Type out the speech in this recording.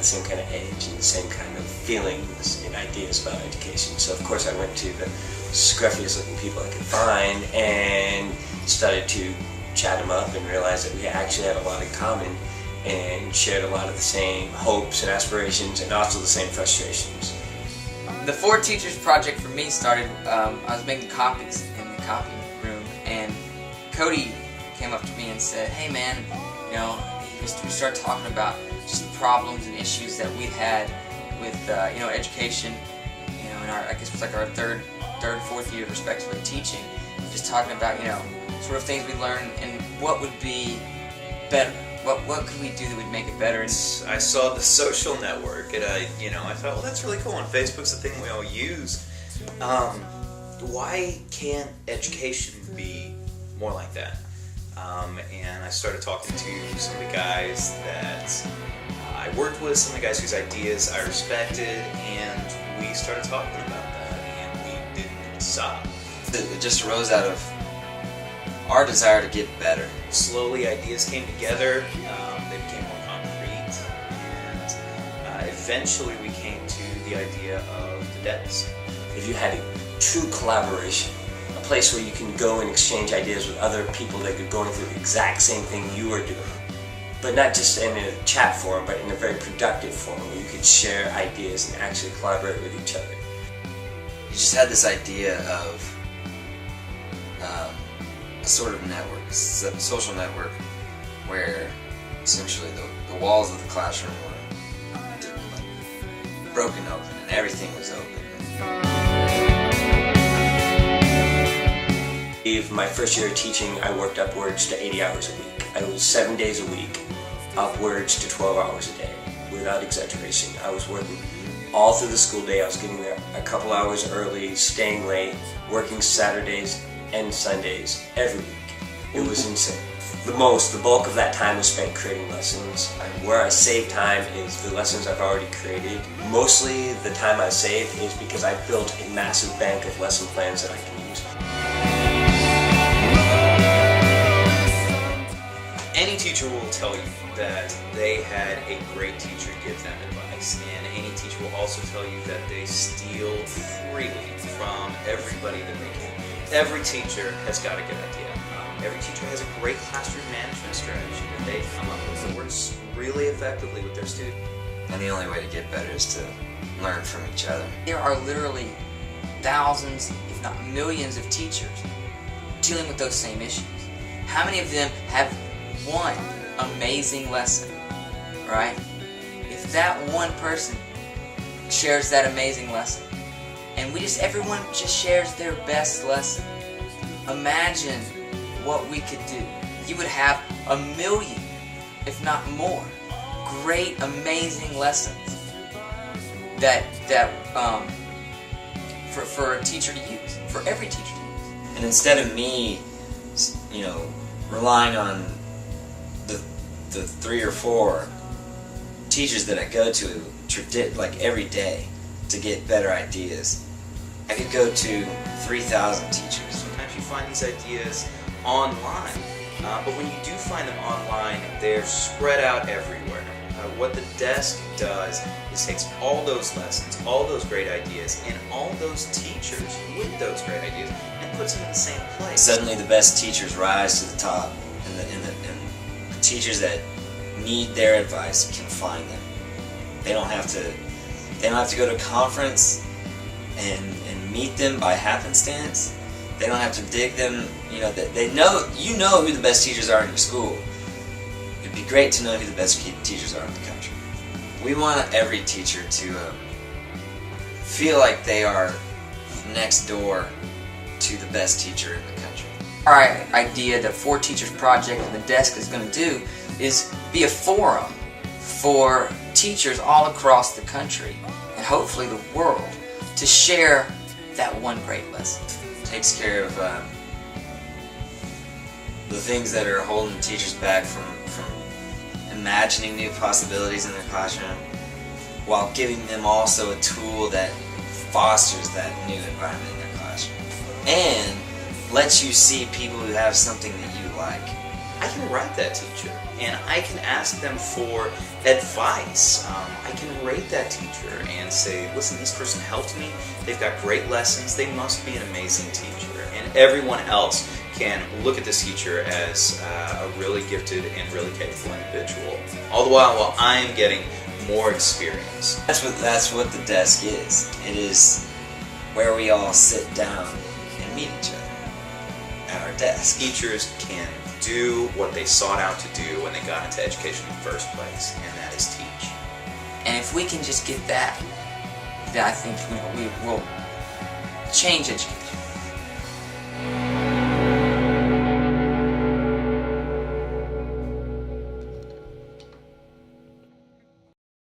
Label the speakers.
Speaker 1: the same kind of edge and the same kind of feelings and ideas about education. So of course I went to the scruffiest looking people I could find and started to chat them up and realized that we actually had a lot in common and shared a lot of the same hopes and aspirations and also the same frustrations.
Speaker 2: The FourTeachers project for me started, I was making copies in the copy room, and Cody came up to me and said, hey man, you know, we started talking about just the problems and issues that we'd had with you know, education, you know, in our, I guess it was like our third, fourth year respectively teaching, just talking about, you know, sort of things we learned and what would be better. What could we do that would make it better? And
Speaker 3: I saw the social network, and I thought, well, that's really cool. And Facebook's the thing we all use. Why can't education be more like that? And I started talking to some of the guys that I worked with, some of the guys whose ideas I respected, and we started talking about that, and we didn't stop.
Speaker 4: It just arose out of our desire to get better.
Speaker 3: Slowly, ideas came together, they became more concrete, and eventually we came to the idea of the desk.
Speaker 1: If you had a true collaboration, a place where you can go and exchange ideas with other people that are going through the exact same thing you are doing, but not just in a chat forum, but in a very productive forum where you could share ideas and actually collaborate with each other.
Speaker 4: You just had this idea of a sort of network, a social network, where essentially the walls of the classroom were broken open and everything was open.
Speaker 1: My first year of teaching, I worked upwards to 80 hours a week. I was 7 days a week, upwards to 12 hours a day, without exaggeration. I was working all through the school day. I was getting there a couple hours early, staying late, working Saturdays and Sundays every week. It was insane. The bulk of that time was spent creating lessons. Where I save time is the lessons I've already created. Mostly the time I saved is because I built a massive bank of lesson plans that I can use.
Speaker 3: Any teacher will tell you that they had a great teacher give them advice, and any teacher will also tell you that they steal freely from everybody that they can. Every teacher has got a good idea. Every teacher has a great classroom management strategy that they've come up with that works really effectively with their students.
Speaker 4: And the only way to get better is to learn from each other.
Speaker 2: there are literally thousands, if not millions of teachers dealing with those same issues. How many of them have one amazing lesson, right? If that one person shares that amazing lesson, and everyone just shares their best lesson, imagine what we could do. You would have 1 million, if not more, great, amazing lessons for a teacher to use, for every teacher to use.
Speaker 4: And instead of me, you know, relying on the 3 or 4 teachers that I go to like every day to get better ideas, I could go to 3,000 teachers.
Speaker 3: Sometimes you find these ideas online, but when you do find them online, they're spread out everywhere. What the desk does is takes all those lessons, all those great ideas, and all those teachers with those great ideas, and puts them in the same place.
Speaker 4: Suddenly the best teachers rise to the top, and the teachers that need their advice can find them. They don't have to go to a conference and meet them by happenstance. They don't have to dig them. You know, you know who the best teachers are in your school. It'd be great to know who the best teachers are in the country. We want every teacher to feel like they are next door to the best teacher in the country.
Speaker 2: Our idea, the FourTeachers project and the desk is going to do is be a forum for teachers all across the country and hopefully the world to share that one great lesson.
Speaker 4: It takes care of the things that are holding teachers back from imagining new possibilities in their classroom, while giving them also a tool that fosters that new environment in their classroom and lets you see people who have something that you like.
Speaker 3: I can write that teacher. and I can ask them for advice. I can rate that teacher and say, listen, this person helped me, they've got great lessons, they must be an amazing teacher. And everyone else can look at this teacher as a really gifted and really capable individual, all the while I'm getting more experience.
Speaker 4: That's what the desk is. It is where we all sit down and meet each other at our desk.
Speaker 3: Teachers can do what they sought out to do when they got into education in the first place, and that is teach.
Speaker 2: And if we can just get that, then I think we will change education.